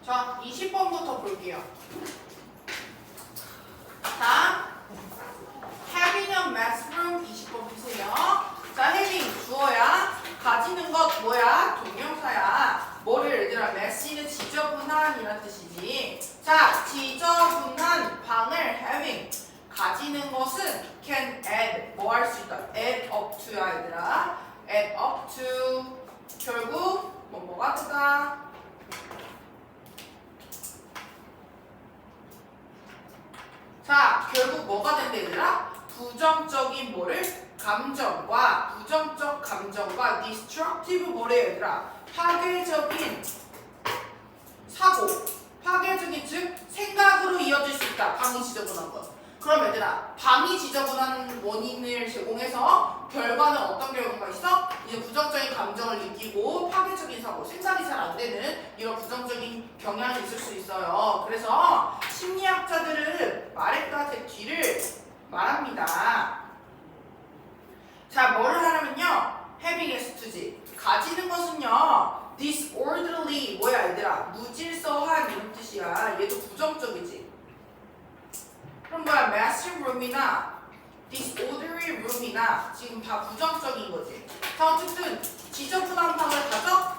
자, 20번부터 볼게요. 자, having a math room 20번 보세요. 자, having 주어야. 가지는 것 뭐야? 동명사야. 뭐를 얘들아? mass는 지저분한 이란 뜻이지. 자, 지저분한 방을 having. 가지는 것은 can add. 뭐 할 수 있다? add up to야 얘들아. add up to. 결국 뭐가 되다? 자, 결국 뭐가 된다 얘들아? 부정적인 뭐를? 감정과 부정적 감정과 destructive 뭐래 얘들아? 파괴적인 사고, 파괴적인 즉 생각으로 이어질 수 있다. 방이 지저분한 것. 그럼 얘들아, 방이 지저분한 원인을 제공해서 결과는 어떤 결과가 있어? 이제 부정적인 감정을 느끼고 파괴적인 사고, 생각이 잘 안 되는 이런 부정적인 경향이 있을 수 있어요. 그래서 심리학자들은 말했다 제 뒤를 말합니다. 자, 뭐를 하냐면요. having s지. 가지는 것은요. disorderly 뭐야 얘들아? 무질서한 이런 뜻이야. 얘도 부정적이지. 그럼 뭐야? messy room이나 disorderly room이나 지금 다 부정적인 거지. 자, 어쨌든 지저분한 방을 가져?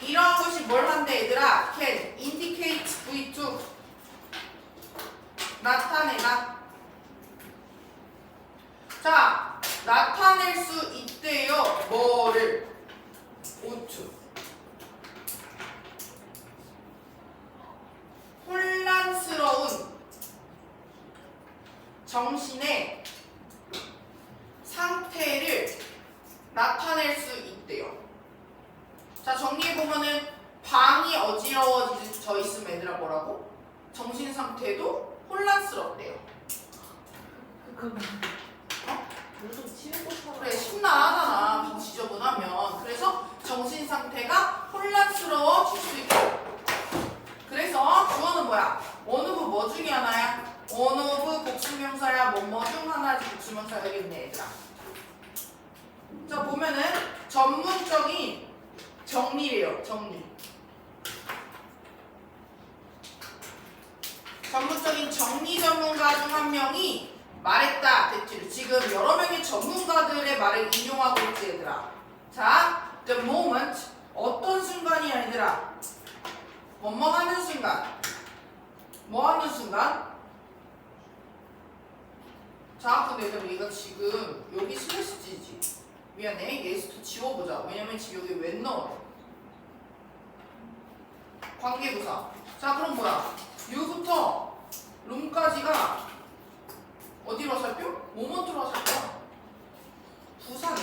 이런 것이 뭘 한대 얘들아? can indicate V2 나타내다. 자, 나타낼 수 있대요. 뭐를? O2 혼란스러운 정신의 상태를 나타낼 수 있대요. 자, 정리해보면은 방이 어지러워져 있으면 얘들아 뭐라고? 정신 상태도 혼란스럽대요. 그래, 심란하잖아. 방 지저분하면. 그래서 정신 상태가 혼란스러워질 수 있고. 그래서 주어는 뭐야? 원오브 뭐 중에 하나야? 원오브 복수명사야. 뭐뭐 중 하나지 복수명사야겠네 얘들아. 자, 보면은 전문적인 정리래요. 정리. 전문적인 정리 전문가 중 한 명이 말했다. 대티를. 지금 여러 명의 전문가들의 말을 인용하고 있지 얘들아. 자, the moment 어떤 순간이야 얘들아? 뭐뭐 하는 순간. 뭐 하는 순간? 자, 근데 얘들아 이거 지금 여기 슬래시지지. 미안해. 예스도 지워보자. 왜냐면 지금 여기 왜 넣어? 관계부사. 자, 그럼 뭐야? 유부터 룸까지가 어디로 살펴? 모먼트로 살펴. 부사네.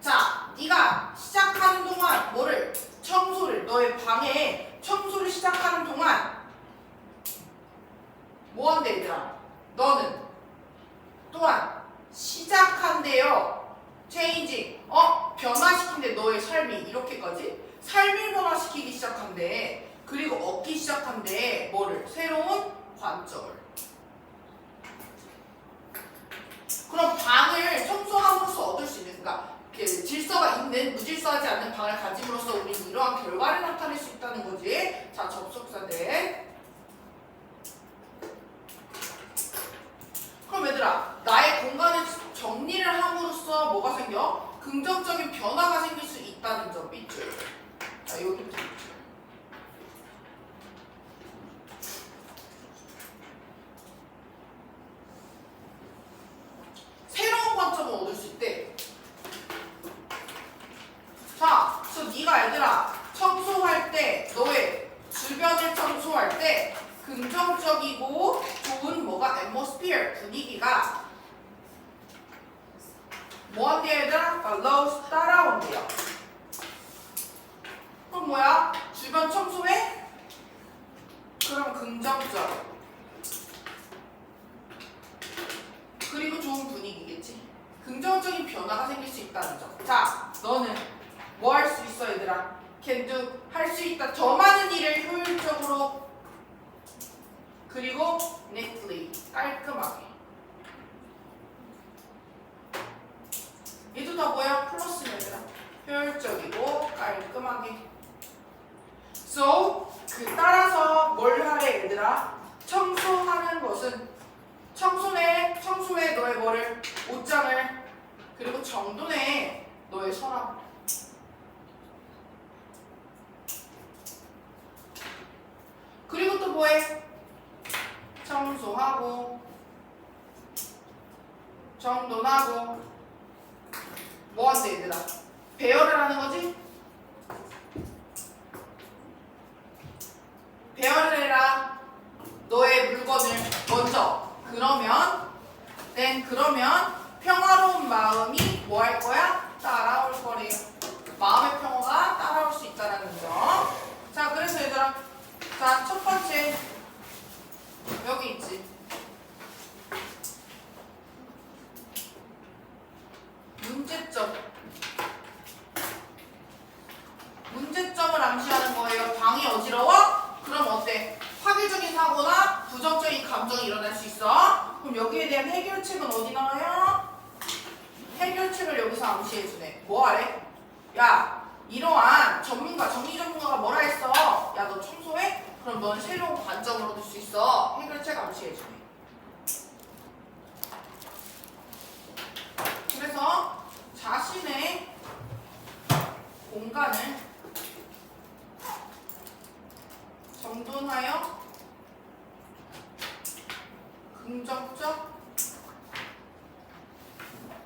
자, 네가 시작하는 동안 뭐를? 청소를. 너의 방에 청소를 시작하는 동안 뭐 한대 얘들아? 너는 또한 시작한대요. changing. 변화시킨대 너의 삶이. 이렇게까지? 삶을 변화시키기 시작한대. 그리고 얻기 시작한대. 뭐를? 새로운 관점을. 그럼 방을 청소함으로써 얻을 수 있는, 그러니까 질서가 있는, 무질서하지 않는 방을 가짐으로써 우리는 이러한 결과를 나타낼 수 있다는 거지. 자, 접속사들. 그럼 얘들아, 나의 공간을 정리를 함으로써 뭐가 생겨? 긍정적인 변화가 생길 수 있다는 점 있죠. 자, 여기부터 있죠. 새로운 관점을 얻을 수 있대. 자, 그래서 네가 얘들아 청소할 때, 너의 주변을 청소할 때 긍정적이고 좋은 뭐가 atmosphere, 분위기가 뭐한대요 얘들아? follows, 따라온대요. 그럼 뭐야? 주변 청소해? 그럼 긍정적 그리고 좋은 분위기겠지. 긍정적인 변화가 생길 수 있다는 점. 자, 너는 뭐 할 수 있어 얘들아? can do, 할 수 있다. 더 많은 일을 효율적으로 그리고 neatly, 깔끔하게. 얘도 다 뭐야? 플러스 얘들아. 효율적이고 깔끔하게. So 따라서 뭘 하래 얘들아? 청소하는 것은 청소해 너의 뭐를? 옷장을. 그리고 정돈해 너의 서랍. 그리고 또 뭐해? 청소하고 정돈하고 뭐 한대 얘들아? 배열을 하는 거지? 배열을 해라. 너의 물건을 먼저. 그러면 평화로운 마음이 뭐 할 거야? 따라올 거래요. 마음의 평화가 따라올 수 있다는 점. 자, 그래서 얘들아, 자, 첫 번째 여기 있지. 문제점을 암시하는 거예요. 방이 어지러워? 그럼 어때? 파괴적인 사고나 부정적인 감정이 일어날 수 있어. 그럼 여기에 대한 해결책은 어디 나와요? 해결책을 여기서 암시해주네. 뭐 하래? 야, 이러한 정리 전문가가 뭐라 했어? 야, 너 청소해? 그럼 넌 새로운 관점을 얻을 수 있어. 해결책 암시해주네. 그래서 자신의 공간을 정돈하여 긍정적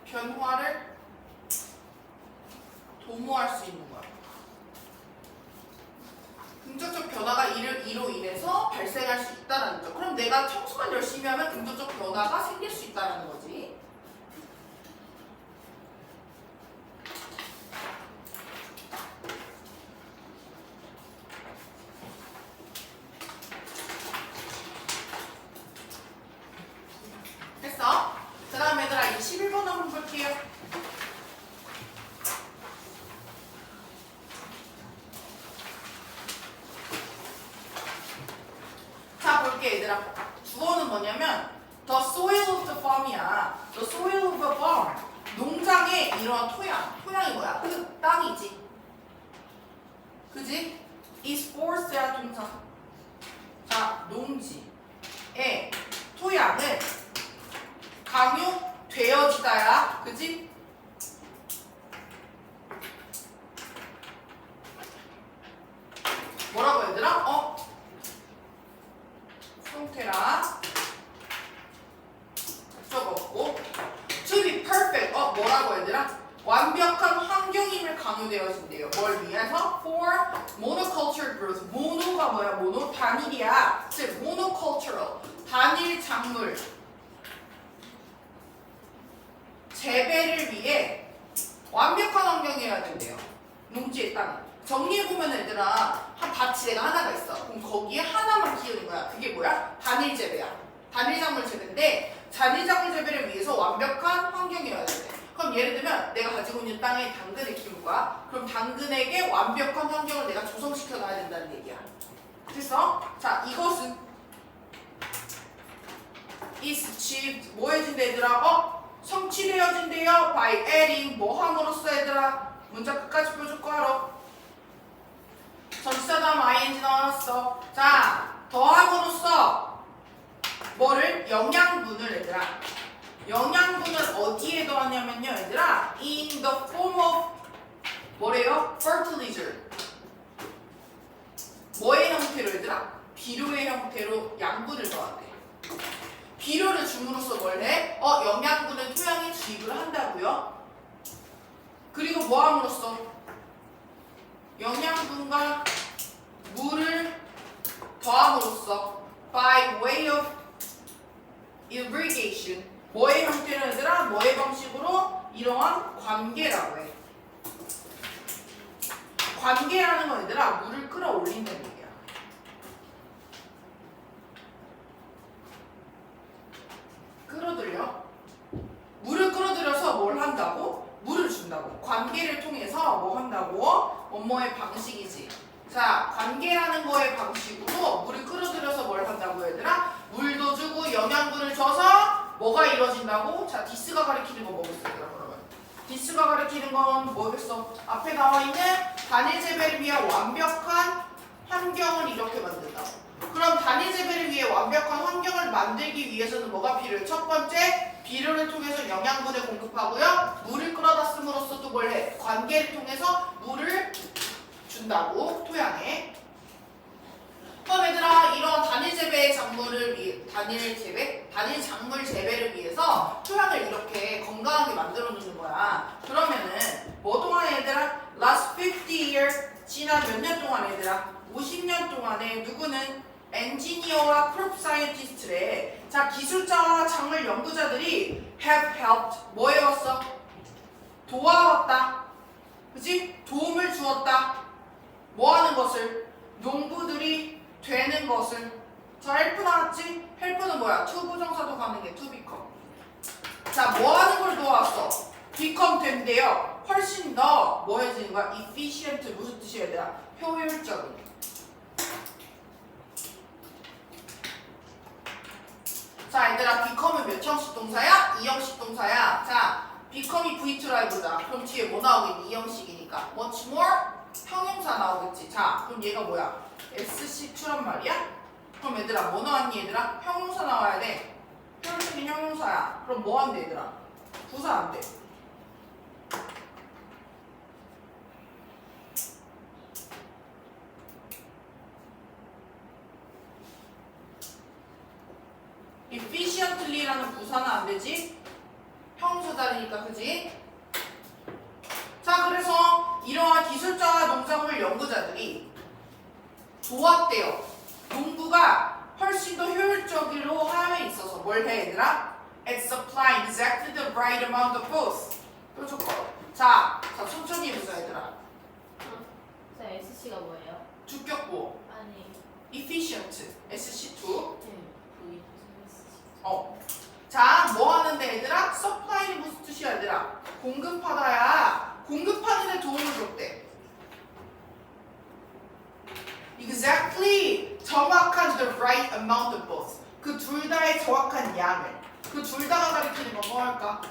변화를 도모할 수 있는 거야. 긍정적 변화가 이로 인해서 발생할 수 있다는 거죠. 그럼 내가 청소만 열심히 하면 긍정적 변화가 생길 수 있다는 거지. 됐어? 그 다음 얘들아, 이 11번 한번 볼게요. 자, 볼게 얘들아. 주어는 뭐냐면 the soil of the farm이야. the soil of the farm. 농장의 이러한 토양이 뭐야? 그 땅이지. 그지? is forced야 동사. 자, 농지의 토양은 강요되어지다야. 그지? 뭐라고 얘들아? 형태라 적었고 to be perfect. 뭐라고 얘들아? 완벽한 환경임을 강요되어진대요. 뭘 위해서? For monoculture growth. 모노가 뭐야? 모노 단일이야. 즉 monocultural 단일 작물 재배를 위해 완벽한 환경이어야 된대요. 농지의 땅. 정리해보면 얘들아, 한 밭이 내가 하나가 있어. 그럼 거기에 하나만 키우는 거야. 그게 뭐야? 단일 재배야. 단일 작물 재배인데 단일 작물 재배를 위해서 완벽한 환경이어야 돼. 그럼 예를 들면 내가 가지고 있는 땅에 당근을 키울 거야. 그럼 당근에게 완벽한 환경을 내가 조성시켜 놔야 된다는 얘기야. 됐어? 자, 이것은 is achieved. 뭐 해준대 얘들아? 성취되어진대요. by adding. 뭐 함으로써 얘들아? 문자 끝까지 펴줄 거 알아. 전치사 다음 ing 나왔어. 자, 더함으로써 뭐를? 영양분을 얘들아. 영양분을 어디에 더하냐면요 얘들아, in the form of 뭐래요? fertilizer. 뭐의 형태로 얘들아? 비료의 형태로 양분을 더한대. 비료를 줌으로써 뭘 해? 영양분을 토양에 주입을 한다고요. 그리고 뭐 함으로써? 영양분과 물을 더함으로써 by way of irrigation. 뭐의 형태로 얘들아? 뭐의 방식으로? 이러한 관계라고 해. 관계라는 건 얘들아, 물을 끌어올린다는 얘기야. 끌어들여. 물을 끌어들여서 뭘 한다고? 물을 준다고. 관계를 통해서 뭐 한다고? 뭐의 방식이지. 자, 관계라는 거의 방식으로 물을 끌어들여서 뭘 한다고 얘들아? 물도 주고 영양분을 줘서 뭐가 이루어진다고? 자, 디스가 가리키는 거 뭐겠어 얘들아 그러면? 디스가 가리키는 건 뭐겠어? 앞에 나와 있는 단일 재배를 위한 완벽한 환경 환경을 이렇게 만든다. 그럼 단위 재배를 위해 완벽한 환경을 만들기 위해서는 뭐가 필요해? 첫 번째, 비료를 통해서 영양분을 공급하고요. 물을 끌어다 씀으로써 또 뭘 해? 관계를 통해서 물을 준다고, 토양에. 그럼 얘들아, 이런 단일 재배의 작물을 위해, 단일 작물 재배를 위해서 토양을 이렇게 건강하게 만들어 놓는 거야. 그러면은 뭐 동안 얘들아? last 50 years, 지난 몇 년 동안 얘들아? 50년 동안에 누구는 엔지니어와 크롭 사이언티스트래. 자, 기술자와 작물 연구자들이 have helped, 뭐 해왔어? 도와왔다. 그치? 도움을 주었다. 뭐 하는 것을? 농부들이 되는 것을. 자, 헬프 나왔지? 헬프는 뭐야? to 부정사도 가능해. to become. 자, 뭐 하는 걸 도와왔어? become 된대요. 훨씬 더 뭐 해지는 거야? efficient. 무슨 뜻이야 얘들아? 효율적인. 자, 얘들아, become은 몇 형식 동사야? 2형식 동사야. 자, become이 V2로 해보자. 그럼 뒤에 뭐 나오겠니? 2형식이니까. much more? 형용사 나오겠지. 자, 그럼 얘가 뭐야? SC2란 말이야? 그럼 얘들아, 뭐 나왔니 얘들아? 형용사 나와야 돼. 효율적인 형용사야. 그럼 뭐 한대 얘들아? 부사 안 돼. efficiently라는 부사는 안 되지? 형용사 자리니까, 그지? 자, 그래서 이러한 기술자와 농작물 연구자들이 도왔대요. 농부가 훨씬 더 효율적으로 함에 있어서 뭘 해, 얘들아? It's supplying exactly the right amount of both. 또 조건. 자, 천천히 해보자, 얘들아. SC가 뭐예요? 주격보. 아니. efficient. SC2. V 자, 뭐 하는데 얘들아? supply는 무슨 뜻이야 얘들아? 공급하다야. 공급하는 데 도움을 줬대. Exactly. 정확한 the right amount of both. 그 둘 다의 정확한 양을. 그 둘 다가 가리키는 건 뭐 할까?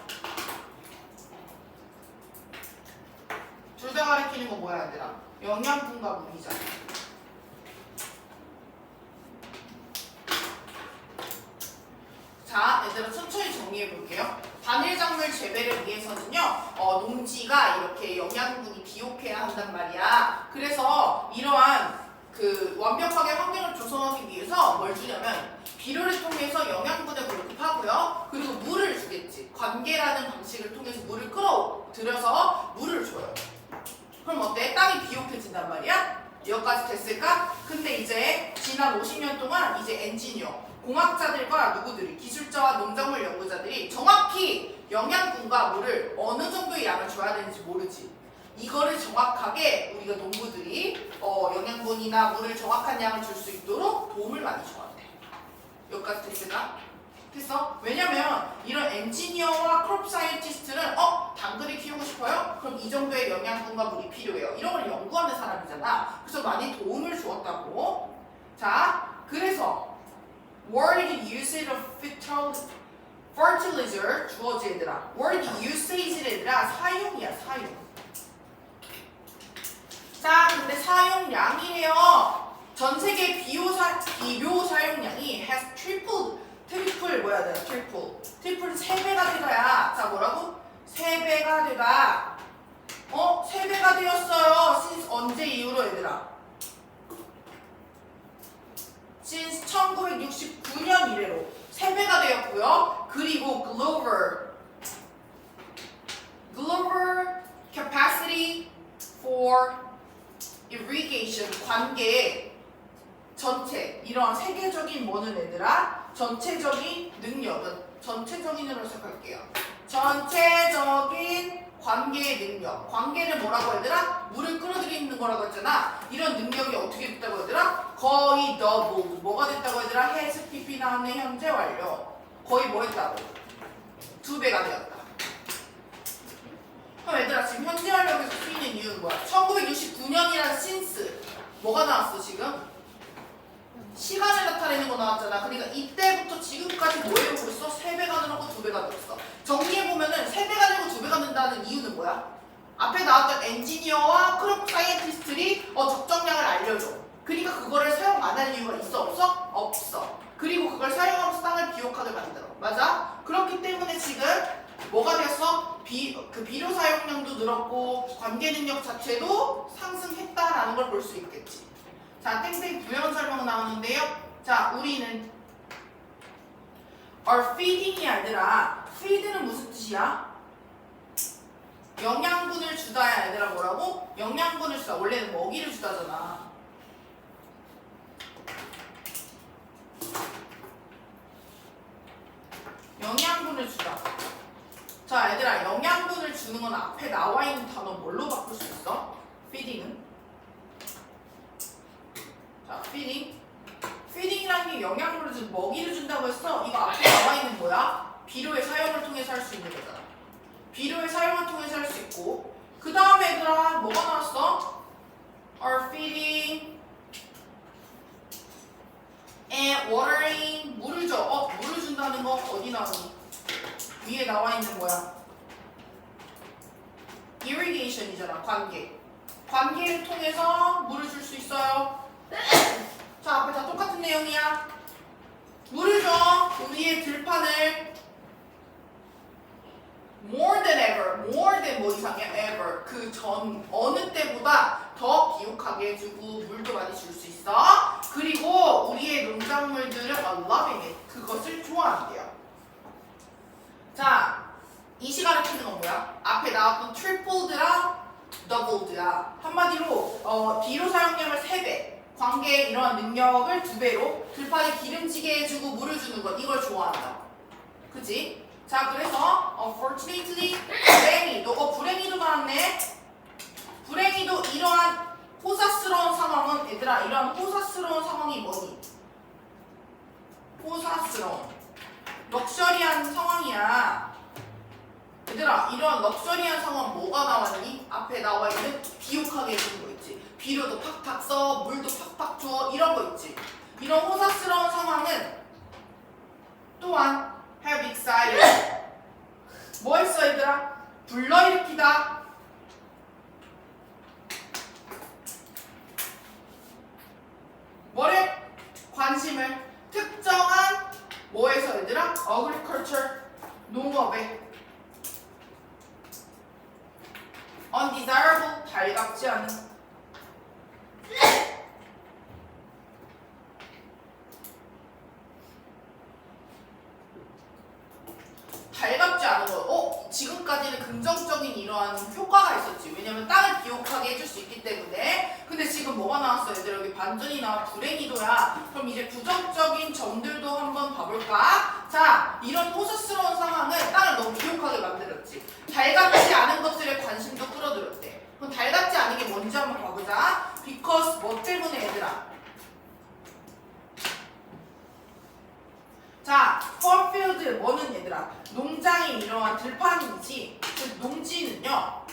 둘 다 가리키는 건 뭐야 얘들아? 영양분과 물이잖아. 자, 얘들아 천천히 정리해 볼게요. 단일 작물 재배를 위해서는요, 농지가 이렇게 영양분이 비옥해야 한단 말이야. 그래서 이러한 그 완벽하게 환경을 조성하기 위해서 뭘 주냐면 비료를 통해서 영양분을 공급하고요. 그리고 물을 주겠지. 관계라는 방식을 통해서 물을 끌어들여서 물을 줘요. 그럼 어때? 땅이 비옥해진단 말이야? 여기까지 됐을까? 근데 이제 지난 50년 동안 이제 엔지니어, 공학자들과 누구들이, 기술자와 농작물 연구자들이 정확히 영양분과 물을 어느 정도의 양을 줘야 되는지 모르지. 이거를 정확하게 우리가 농부들이 영양분이나 물을 정확한 양을 줄 수 있도록 도움을 많이 줘왔대. 여기까지 됐을까? 됐어? 왜냐면 이런 엔지니어와 크롭 사이언티스트는 당근을 키우고 싶어요? 그럼 이 정도의 영양분과 물이 필요해요. 이런 걸 연구하는 사람이잖아. 그래서 많이 도움을 주었다고. 자, 그래서 word usage of fertilizer 주어지 얘들아. word usage 얘들아 사용이야, 사용. 자, 근데 사용량이래요. 전 세계 비료 사용량이 has 트리플 뭐야 돼? 트리플 3배가 되다야. 자, 뭐라고? 3배가 되다. 3배가 되었어요. since 언제 이후로 얘들아? since 1969년 이래로 3배가 되었고요. 그리고 global capacity for irrigation 관계 전체 이러한 세계적인 뭐는 얘들아? 전체적인 능력은 전체적인으로 해석할게요. 전체적인 관계의 능력. 관계를 뭐라고 얘들아? 물을 끌어들이는 거라고 했잖아. 이런 능력이 어떻게 됐다고 얘들아? 거의 double. 뭐가 됐다고 얘들아? has pp 나왔네. 현재 완료. 거의 뭐 했다고? 2배가 되었다. 그럼 얘들아 지금 현재 완료에서 쓰이는 이유는 뭐야? 1969년이란 since 뭐가 나왔어 지금? 시간을 나타내는 거 나왔잖아. 그러니까 이때부터 지금까지 뭐 해오고 있어? 3배가 늘었고 2배가 늘었어. 정리해보면은 3배가 늘고 2배가 는다는 이유는 뭐야? 앞에 나왔던 엔지니어와 크롭 사이언티스트들이 적정량을 알려줘. 그러니까 그거를 사용 안 할 이유가 있어 없어? 없어. 그리고 그걸 사용하면서 땅을 비옥하게 만들어. 맞아? 그렇기 때문에 지금 뭐가 됐어? 그 비료 사용량도 늘었고 관계 능력 자체도 상승했다라는 걸 볼 수 있겠지. 자, 땡땡 부연 설명 나오는데요. 자, 우리는 are feeding이 아니라 feed는 무슨 뜻이야? 영양분을 주다야 얘들아. 뭐라고? 영양분을 주다. 원래는 먹이를 주다잖아. 영양분을 주다. 자, 얘들아, 영양분을 주는 건 앞에 나와 있는 단어 뭘로 바꿀 수 있어? feeding은? 자, feeding. feeding이라는 게 영양분을 준 먹이를 준다고 했어. 이거 앞에 나와 있는 뭐야? 비료의 사용을 통해서 할 수 있는 거잖아. 비료의 사용을 통해서 할 수 있고, 그 다음에 얘들아 뭐가 나왔어? are feeding and watering. 물을 줘. 물을 준다는 거 어디 나오니? 위에 나와 있는 거야. irrigation이잖아. 관계를 통해서 물을 줄 수 있어요. 자, 앞에 다 똑같은 내용이야. 물을 줘. 우리의 들판을 more than ever, more than 뭐 이상이야? ever. 그 전 어느 때보다 더 비옥하게 해주고 물도 많이 줄 수 있어. 그리고 우리의 농작물들을 loving it. 그것을 좋아한대요. 자, 이 시간에 키는 건 뭐야? 앞에 나왔던 tripled랑 doubled야. 한마디로 비료 사용량을 3배, 관계의 이러한 능력을 2배로 들판에 기름지게 해주고 물을 주는 것, 이걸 좋아한다. 그치? 자, 그래서 unfortunately 불행히도 나왔네. 불행히도 이러한 호사스러운 상황은 얘들아, 이러한 호사스러운 상황이 뭐니? 호사스러운 럭셔리한 상황이야. 얘들아, 이런 럭셔리한 상황 뭐가 나왔니? 앞에 나와 있는 비옥하게 해주는 거 있지. 비료도 팍팍 써, 물도 팍팍 줘, 이런 거 있지. 이런 호사스러운 상황은 또한 have excited. 뭐 했어 얘들아? 불러일으키다. 뭐를? 관심을 특정한 뭐에서 얘들아? agriculture. 농업에 undesirable. 달갑지 않은. 달갑지 않은 거. 지금까지는 긍정적인 이러한 효과가 있었지. 왜냐면 땅을 비옥하게 해줄 수 있기 때문에. 근데 지금 뭐가 나왔어 얘들? 여기 반전이 나와. 불행히도야. 그럼 이제 부정적인 점들도 한번 봐볼까? 자, 이런 호소스러운 상황은 땅을 너무 비옥하게 만들었지. 달갑지 않은 것들에 관심도 끌어들였대. 그럼 달갑지 않은 게 뭔지 한번 봐보자. because 뭐 때문에 얘들아? 자, farmfield 뭐는 얘들아? 농장이 이러한 들판이지. 그 농지는요.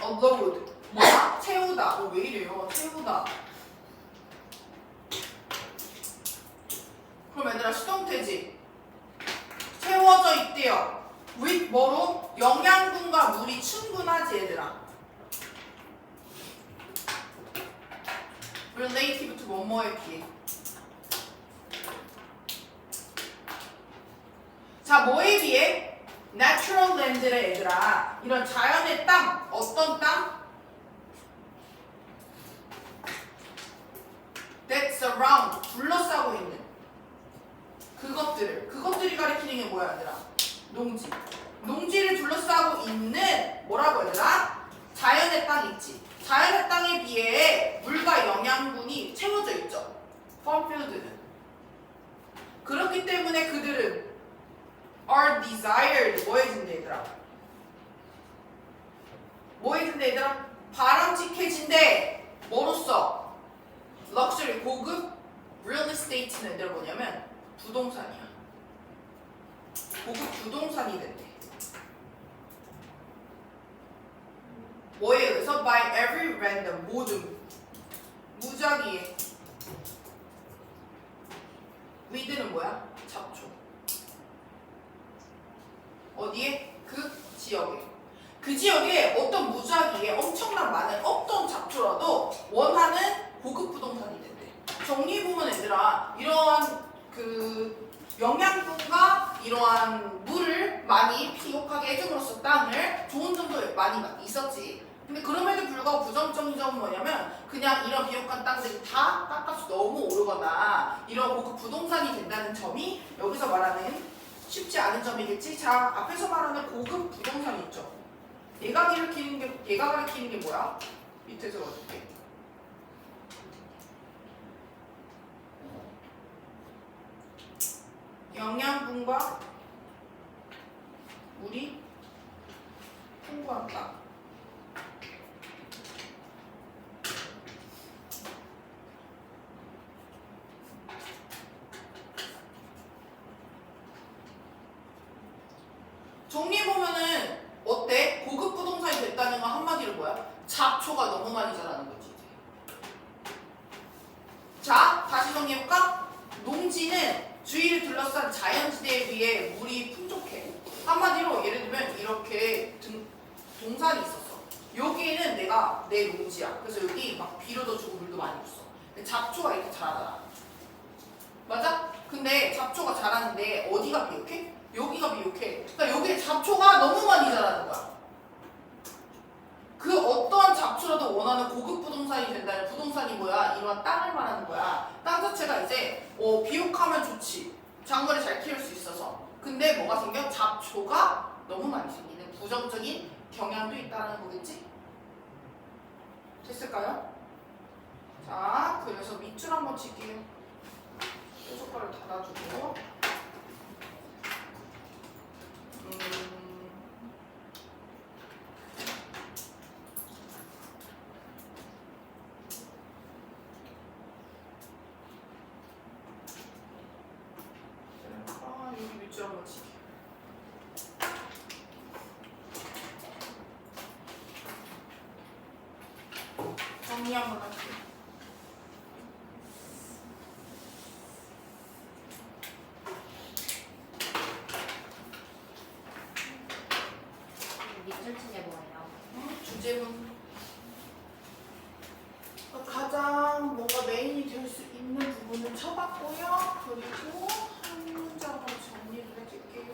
load 뭐야? 채우다. 왜 이래요? 채우다. 그럼 얘들아 수동태지. 채워져 있대요. with 뭐로? 영양분과 물이 충분하지 얘들아. relative to 뭐뭐에 비해. 자, 뭐에 비해? natural land래 얘들아. 이런 자연의 땅. 어떤 땅? that surround. 둘러싸고 있는 그것들이 가리키는 게 뭐야 얘들아? 농지. 농지를 둘러싸고 있는 뭐라고 얘들아? 자연의 땅 있지. 자연의 땅에 비해 물과 영양분이 채워져 있죠. farmfield는. 그렇기 때문에 그들은 are desired. 뭐 해준대 얘들아? 뭐 해준대 얘들아? 바람직해진대. 뭐로써? 럭셔리 고급 real estate는 얘들아 뭐냐면 부동산이야. 고급 부동산이 된대. 뭐에 의해서? by every random. 모든 무작위에. with는 뭐야? 잡초. 어디에? 그 지역에. 그 지역에 어떤 무작위에 엄청난 많은 어떤 잡초라도 원하는 고급 그 영양분과 이러한 물을 많이 비옥하게 해줌으로써 땅을 좋은 점도 많이 있었지. 근데 그럼에도 불구하고 부정적인 점은 뭐냐면 그냥 이런 비옥한 땅들이 다 땅값이 너무 오르거나 이런 고급 부동산이 된다는 점이 여기서 말하는 쉽지 않은 점이겠지. 자, 앞에서 말하는 고급 부동산 있죠. 얘가 가리키는 게 뭐야? 밑에서 어떻게? 영양분과 물이 풍부한 땅. 정리해 보면은 어때? 고급 부동산이 됐다는 건 한마디로 뭐야? 잡초가 너무 많이 자라는 거지. 자, 다시 정리해볼까? 농지는 주위를 둘러싼 자연지대에 비해 물이 풍족해. 한마디로 예를 들면 이렇게 동산이 있었어. 여기에는 내가 내 농지야. 그래서 여기 막 비료도 주고 물도 많이 줬어. 근데 잡초가 이렇게 자라잖아. 맞아? 근데 잡초가 자라는데 어디가 비옥해? 여기가 비옥해. 그러니까 여기에 잡초가 너무 많이 자라는 거야. 그 어떠한 잡초라도 원하는 고급 부동산이 된다는 부동산이 뭐야? 이러한 땅을 말하는 거야. 땅 자체가 이제 비옥하면 좋지. 작물을 잘 키울 수 있어서. 근데 뭐가 생겨? 잡초가 너무 많이 생기는 부정적인 경향도 있다는 거겠지? 됐을까요? 자, 그래서 밑줄 한번 칠게요. 뾰족가를 닫아주고. 여기 밑줄 한번 칠게요. 정리 한번 할게요. 밑줄 친 게 뭐예요? 주제문. 가장 뭔가 메인이 될 수 있는 부분을 쳐봤고요. 그리고 한 문장으로 정리를 해줄게요.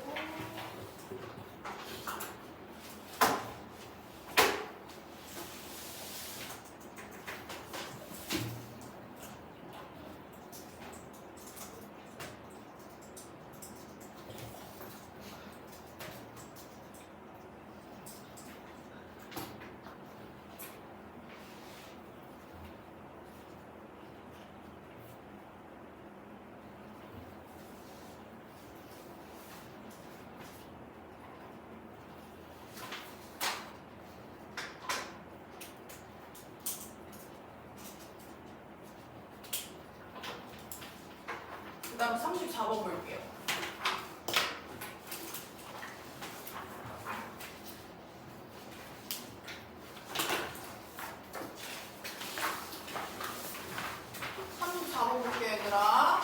그 다음 34번 볼게요. 볼게요, 얘들아.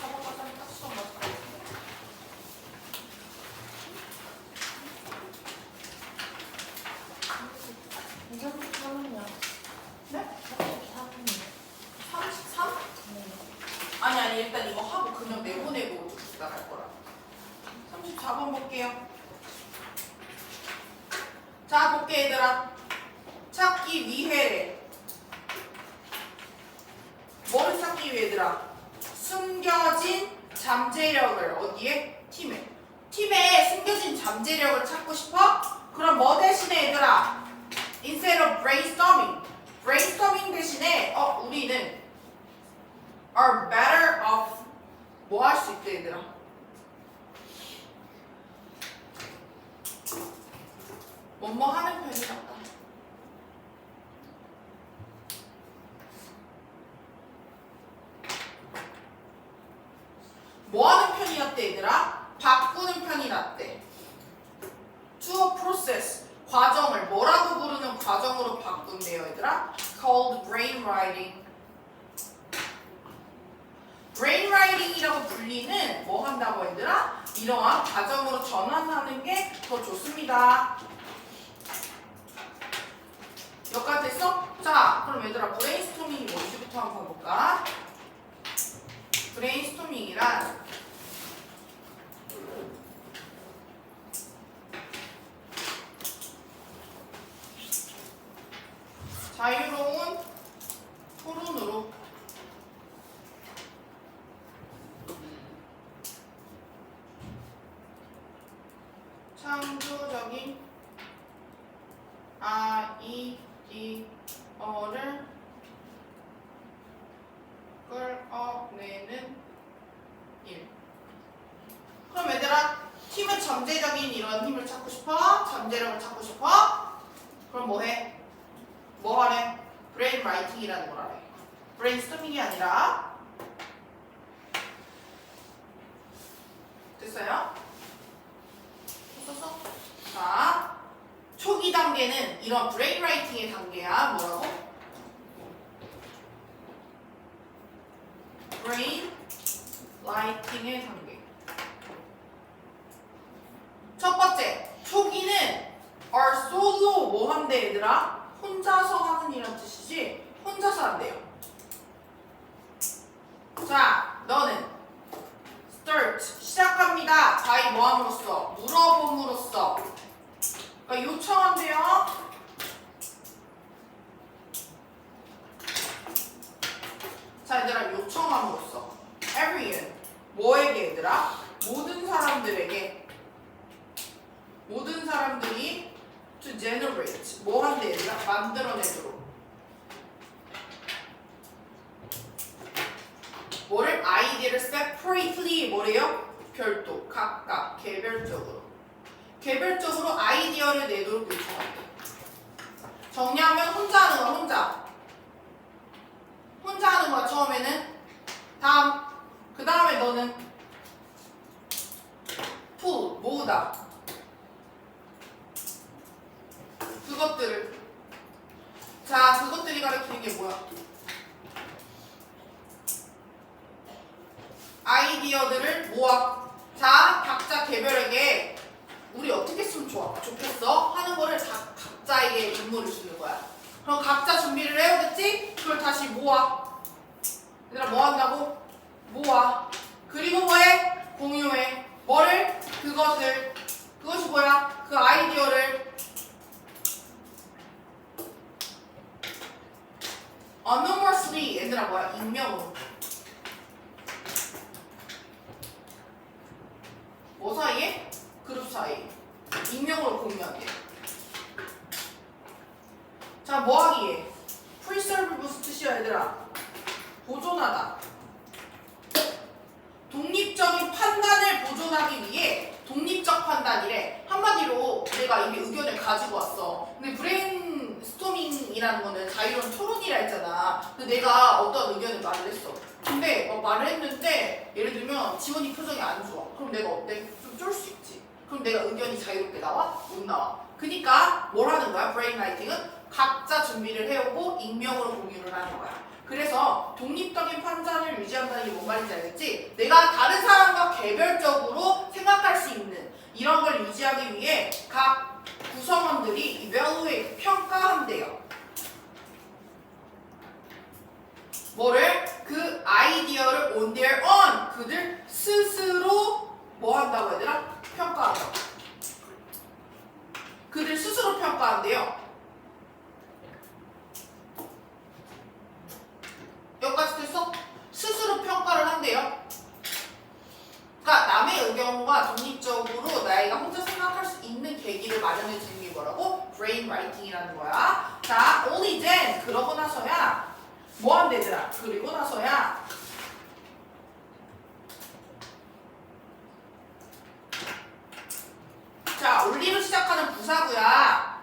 4번까지 딱 시험 맞다. 이정도 사면요. 네? 33? 네. 아니 일단 이거 하고 그냥 내보내고 좀 나갈 거라. 34번 볼게요. 자, 볼게 얘들아. 찾기 위해 뭐를 찾기 위해 얘들아? 숨겨진 잠재력을 어디에? 팀에 숨겨진 잠재력을 찾고 싶어? 그럼 뭐 대신에 얘들아? Instead of brainstorming 대신에 우리는 are better off 뭐 할 수 있대 얘들아? 뭐뭐 하는 편이 낫다. 뭐 하는 편이 낫대 얘들아? 바꾸는 편이 낫대. To a process 과정을 뭐라고 부르는 과정으로 바꾼대요 얘들아? Called brainwriting. brainwriting이라고 불리는 뭐 한다고 얘들아? 이러한 과정으로 전환하는 게 더 좋습니다. 여기까지 됐어? 자, 그럼 얘들아 브레인스토밍이 뭔지부터 한번 볼까? 브레인스토밍이란 자유로운 토론으로 창조적인 아이디어를 끌어내는 일. 그럼 얘들아, 팀은 잠재적인 이런 힘을 찾고 싶어? 잠재력을 찾고 싶어? 그럼 뭐 해? 뭐 하래? 브레인 라이팅이라는 걸 하래. 브레인스토밍이 아니라. 됐어요? 됐었어? 자, 초기 단계는 이런 브레인 라이팅의 단계야. 뭐라고? 브레인 라이팅의 단계. 첫 번째, 초기는 are solo 뭐 한대 얘들아? 혼자서 하는 이란 뜻이지 혼자서 한대요. 자, 너는 start 시작합니다. 자이 뭐함으로써? 물어봄으로써. 그러니까 요청한대요. 자, 얘들아, 요청함으로써 everyone 뭐에게 얘들아? 모든 사람들에게, 모든 사람들이 to generate 뭐 한대 얘들아? 만들어내도록. 뭐를? 아이디어를 separately 뭐래요? 별도, 각각, 개별적으로. 개별적으로 아이디어를 내도록 요청한대. 정리하면 혼자 하는 거야, 혼자. 혼자 하는 거야, 처음에는. 다음. 그 다음에 너는 pull, 모으다. 그것들을. 자, 그것들이 가리키는 게 뭐야? 아이디어들을 모아. 자, 각자 개별에게 우리 어떻게 쓰면 좋겠어? 하는 거를 다 각자에게 임무를 주는 거야. 그럼 각자 준비를 해오겠지? 그걸 다시 모아. 얘들아, 뭐 한다고? 모아. 그리고 뭐해? 공유해. 뭐를? 그것을. 그것이 뭐야? 그 아이디어를 anonymously 얘들아 뭐야? 익명으로. 뭐 사이에? 그룹 사이에. 익명으로 공유하게. 자, 뭐 하기에? preserve 무슨 뜻이야 얘들아? 보존하다. 독립적인 판단을 보존하기 위해 독립적 판단이래. 한마디로 내가 이게 의견을 가지고 왔어. 근데 브레인스토밍이라는 거는 자유로운 토론이라 했잖아. 근데 내가 어떤 의견을 말을 했어. 근데 말을 했는데 예를 들면 지원이 표정이 안 좋아. 그럼 내가 어때? 좀 쫄 수 있지. 그럼 내가 의견이 자유롭게 나와? 못 나와. 그니까 뭘 하는 거야? 브레인 라이팅은 각자 준비를 해오고 익명으로 공유를 하는 거야. 그래서 독립적인 판단을 유지한다는 게 뭔 말인지 알겠지? 내가 다른 사람과 개별적으로 생각할 수 있는 이런 걸 유지하기 위해 각 구성원들이 evaluate, 평가한대요. 뭐를? 그 아이디어를 on their own, 그들 스스로 뭐 한다고 얘들아? 평가한다고. 그들 스스로 평가한대요. 여기까지 됐어? 스스로 평가를 한대요. 그러니까 남의 의견과 독립적으로 나이가 혼자 생각할 수 있는 계기를 마련해 주는 게 뭐라고? brain writing이라는 거야. 자, only then 그러고 나서야 뭐 한대더라? 그리고 나서야 자, 올리로 시작하는 부사구야.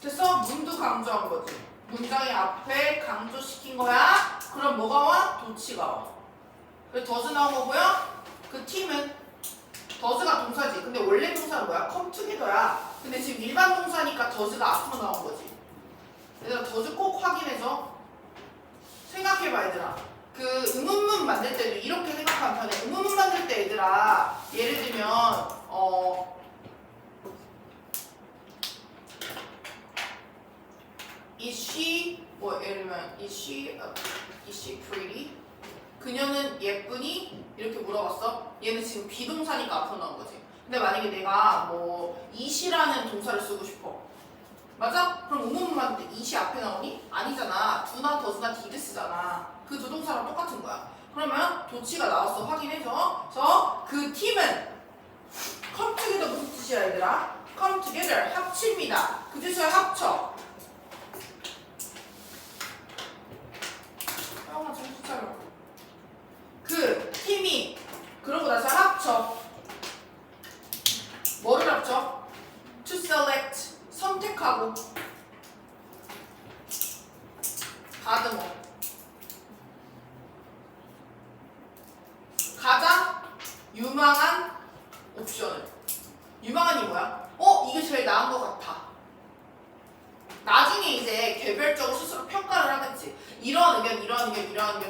됐어? 문도 강조한 거지. 문장의 앞에 강조시킨 거야. 그럼 뭐가 와? 도치가 와. 그래서 더즈 나온 거고요. 그 팀은 더즈가 동사지. 근데 원래 동사는 뭐야? come together야. 근데 지금 일반 동사니까 더즈가 앞으로 나온 거지. 얘들아, 더즈 꼭 확인해줘. 생각해봐 얘들아. 그 의문문 만들 때도 이렇게 생각하면 편해. 의문문 만들 때 얘들아, 예를 들면 is she 뭐 예를 들면 is she pretty? 그녀는 예쁘니? 이렇게 물어봤어. 얘는 지금 비동사니까 앞으로 나온 거지. 근데 만약에 내가 뭐 is이라는 동사를 쓰고 싶어. 맞아? 그럼 의문문만 때 is이 앞에 나오니? 아니잖아. do나 does나 did 쓰잖아. 그 두 동사랑 똑같은 거야. 그러면 도치가 나왔어. 확인해줘. 그래서 그 팀은 come together 무슨 뜻이야 얘들아? come together 합칩니다. 그 뜻을 합쳐. 형아 정신 차려. 그 팀이 그러고 나서 합쳐. 뭐를 합쳐? to select 선택하고 다듬어. 가장 유망한 옵션을. 유망한이 뭐야? 이게 제일 나은 것 같아. 나중에 이제 개별적으로 스스로 평가를 하겠지. 이런 의견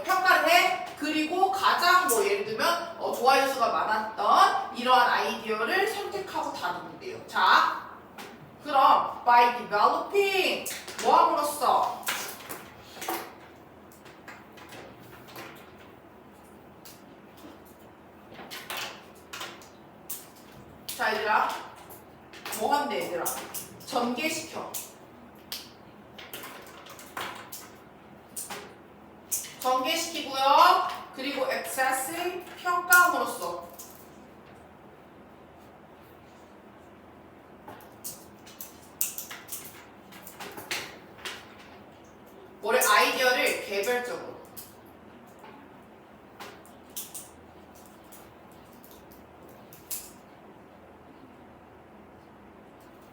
평가를 해. 그리고 가장 뭐 예를 들면 좋아요 수가 많았던 이러한 아이디어를 선택하고 다듬는데요. 자, 그럼 by developing 뭐 함으로써 자 얘들아 뭐 한대 얘들아 전개시켜. 전개시키고요. 그리고 excessive 평가함으로써 뭐래 아이디어를 개별적으로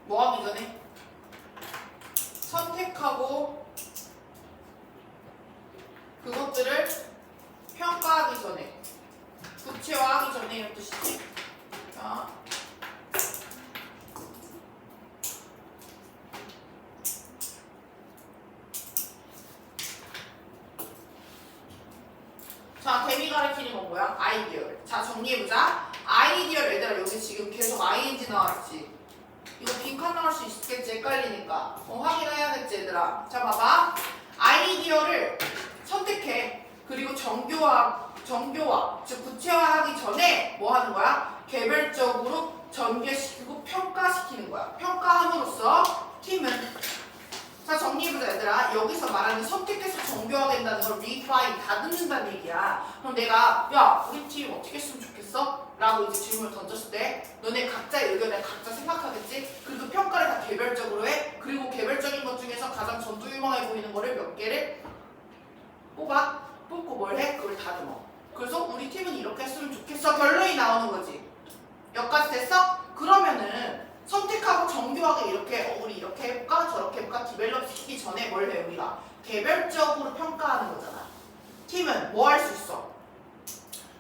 뭐 하기 전에 선택하고 그것들을 평가하기 전에 구체화하기 전에 이런 뜻이지. 자, 데미 가르치는 건 뭐야? 아이디어를. 자, 정리해보자. 아이디어를 얘들아 여기 지금 계속 ing 나왔지. 이거 빈칸 나올 수 있겠지? 헷갈리니까. 확인해야겠지 얘들아. 자, 봐봐. 아이디어를 선택해. 그리고 정교화, 즉 구체화하기 전에 뭐 하는 거야? 개별적으로 전개시키고 평가시키는 거야. 평가함으로써 팀은 자 정리해보자 얘들아. 여기서 말하는 선택해서 정교화된다는 걸 refine 다듬는다는 얘기야. 그럼 내가 야 우리 팀 어떻게 했으면 좋겠어? 라고 이제 질문을 던졌을 때 너네 각자의 의견을 각자 생각하겠지? 그리고 평가를 다 개별적으로 해. 그리고 개별적인 것 중에서 가장 전투유망해 보이는 거를 몇 개를 뽑고 뭘 해? 그걸 다듬어. 그래서 우리 팀은 이렇게 했으면 좋겠어. 결론이 나오는 거지. 여기까지 됐어? 그러면은 선택하고 정교하게 이렇게 우리 이렇게 해볼까 저렇게 해볼까 디벨롭 시키기 전에 뭘 해? 우리가 개별적으로 평가하는 거잖아. 팀은 뭐 할 수 있어?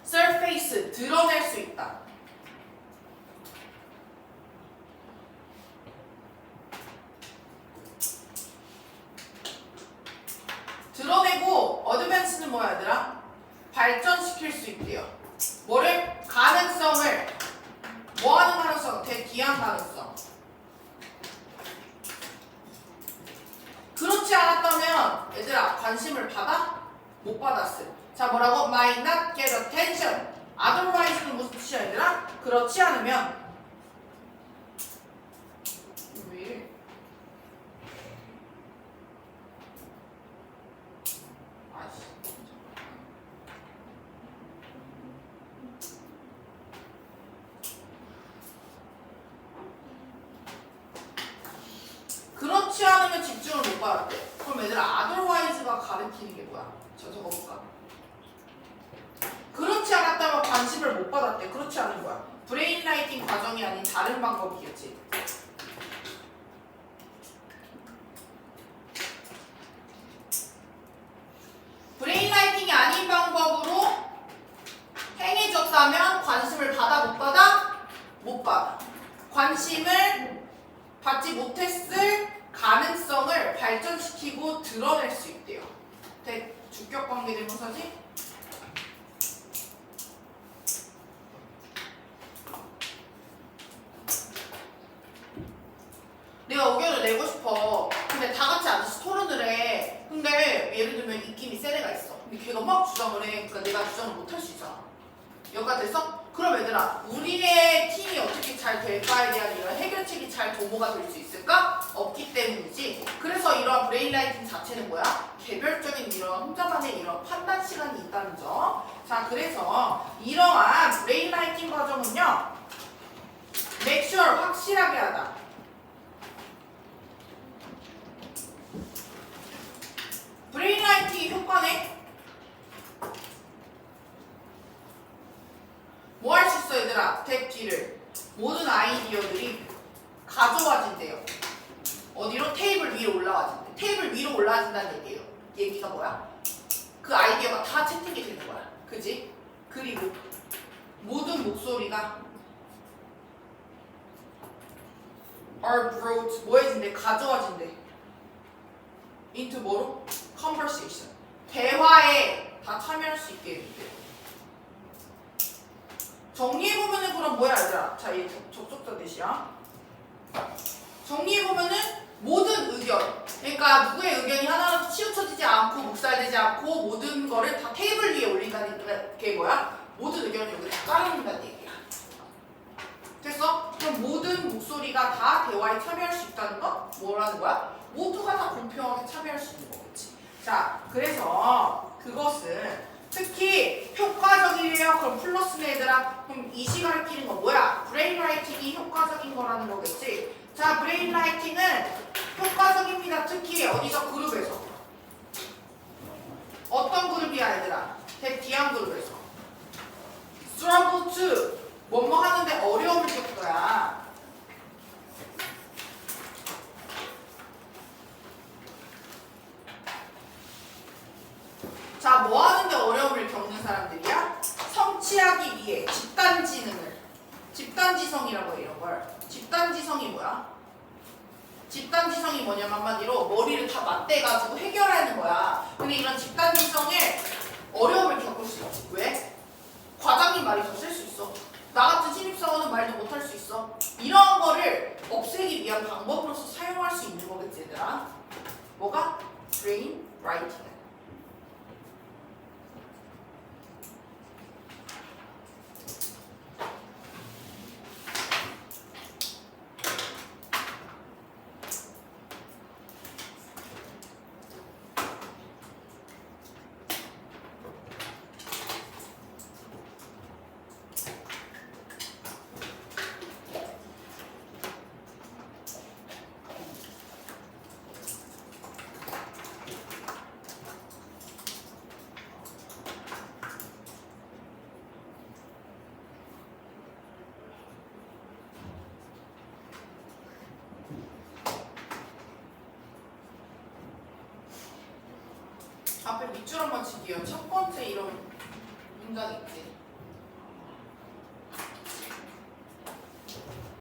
surface 드러낼 수 있다. 드러내고 어드밴스는 뭐야 얘들아? 발전시킬 수 있대요. 뭐를? 가능성을 뭐 하는 가능성? 대기한 가능성. 그렇지 않았다면 얘들아 관심을 받아? 못 받았어요. 자 뭐라고? might not get attention. otherwise는 무슨 뜻이야 얘들아? 그렇지 않으면 왜 이래? 아이씨. 그렇지 않으면 집중을 못 받았대. 그럼 얘들아 otherwise가 가리키는 게 뭐야? 저 적어볼까? 그렇지 않았다면 관심을 못 받았대. 그렇지 않은 거야. 브레인라이팅 과정이 아닌 다른 방법이겠지. 브레인라이팅이 아닌 방법으로 행해졌다면 관심을 받아 못 받아? 못 받아. 관심을 받지 못했을 가능성을 발전시키고 드러낼 수 있대요. 주격 관계대명사지? 내가 의견을 내고 싶어. 근데 다 같이 앉아서 토론을 근데 예를 들면 입김이 센 애가 있어. 근데 걔가 막 주장을 해. 그러니까 내가 주장을 못 할 수 있잖아. 여기가 됐어? 그럼 얘들아, 우리의 팀이 어떻게 잘 될까에 대한 이런 해결책이 잘 도모가 될 수 있을까? 없기 때문이지. 그래서 이러한 브레인라이팅 자체는 뭐야? 개별적인 이런 혼자만의 이런 판단 시간이 있다는 점. 자, 그래서 이러한 브레인라이팅 과정은요, make sure 확실하게 하다. 브레인라이팅 효과네. 뭐 할 수 있어 얘들아? 탭 뒤를 모든 아이디어들이 가져와진대요. 어디로? 테이블 위로 올라와진대. 테이블 위로 올라와진다는 얘기예요. 얘기가 뭐야? 그 아이디어가 다 채택이 되는 거야. 그지? 그리고 모든 목소리가 are brought 뭐 해진대? 가져와진대. into 뭐로? conversation. 대화에 다 참여할 수 있게 해준대요. 정리해보면은 그럼 뭐야 얘들아? 자, 얘 접속사 대시야. 정리해보면은 모든 의견, 그러니까 누구의 의견이 하나라도 치우쳐지지 않고 묵살되지 않고 모든 거를 다 테이블 위에 올린다는 게 뭐야? 모든 의견을 여기 다 깔아놓는다는 얘기야. 됐어? 그럼 모든 목소리가 다 대화에 참여할 수 있다는 건 뭐라는 거야? 모두가 다 공평하게 참여할 수 있는 거겠지. 자, 그래서 그것은 특히 효과적이래요. 그럼 플러스네 얘들아. 그럼 이시 가리키는 건 뭐야? 브레인라이팅이 효과적인 거라는 거겠지. 자, 브레인라이팅은 효과적입니다. 특히 어디서? 그룹에서. 어떤 그룹이야 얘들아? 대기한 그룹에서. struggle to 뭐뭐 하는데 어려움을 겪어야. 자, 뭐 하는데 어려움을 겪는 사람들이야? 성취하기 위해 집단지성이라고 해. 이런 걸. 집단지성이 뭐야? 집단지성이 뭐냐면 한마디로 머리를 다 맞대가지고 해결하는 거야. 근데 이런 집단지성에 어려움을 겪을 수 있지. 왜? 과장님 말이 더 쓸 수 있어. 나 같은 신입사원은 말도 못 할 수 있어. 이런 거를 없애기 위한 방법으로서 사용할 수 있는 거겠지 얘들아. 뭐가? brain writing. 앞에 밑줄 한번 치기요. 첫 번째 이런 문장 있지.